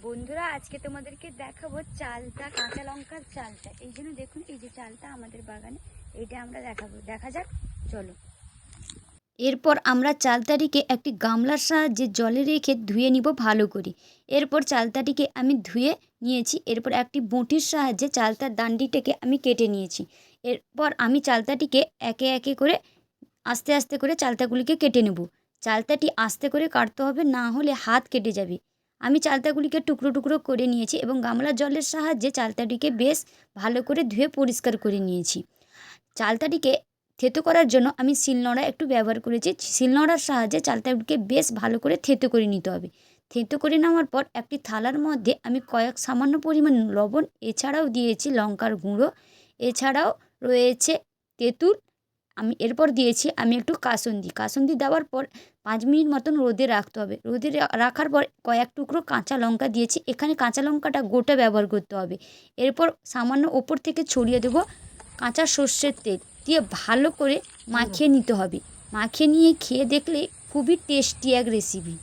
বন্ধুরা আজকে তোমাদেরকে দেখাবো চালটা, কাঁচা লঙ্কার চালটা। এই জন্য দেখুন এই যে চালটা আমাদের বাগানে, এইটা আমরা দেখাবো। দেখা যাক, চলো। এরপর আমরা চালতাটিকে একটি গামলার সাহায্যে জলে রেখে ধুয়ে নিব ভালো করে। এরপর চালতাটিকে আমি ধুয়ে নিয়েছি। এরপর একটি বঁটির সাহায্যে চালতার ডান্ডিটাকে আমি কেটে নিয়েছি। এরপর আমি চালতাটিকে একে একে করে আস্তে আস্তে করে চালতাগুলিকে কেটে নেব। চালতাটি আস্তে করে কাটতে হবে, না হলে হাত কেটে যাবে। আমি চালতাগুলিকে টুকরো টুকরো করে নিয়েছি এবং গামলার জলের সাহায্যে চালতাটিকে বেশ ভালো করে ধুয়ে পরিষ্কার করে নিয়েছি। চালতাটিকে থেতো করার জন্য আমি শিলনোড়া একটু ব্যবহার করেছি। শিলনোড়ার সাহায্যে চালতাটিকে বেশ ভালো করে থেতো করে নিতে হবে। থেতো করে নেওয়ার পর একটি থালার মধ্যে আমি কয়েক সামান্য পরিমাণ লবণ, এছাড়াও দিয়েছি লঙ্কার গুঁড়ো, এছাড়াও রয়েছে তেঁতুল। এরপর দিয়েছি আমি একটু কাসুন্দি। কাসুন্দি দেওয়ার পর 5 মিনিট মতন রোদে রাখতে হবে। রোদে রাখার পর কয়েক টুকরো কাঁচা লঙ্কা দিয়েছি। এখানে কাঁচা লঙ্কাটা গোটা ব্যবহার করতে হবে। এরপর সামান্য ওপর থেকে ছড়িয়ে দেবো কাঁচা সর্ষের তেল দিয়ে ভালো করে মাখিয়ে নিতে হবে। মাখিয়ে নিয়ে খেয়ে দেখলে খুবই টেস্টি এক রেসিপি।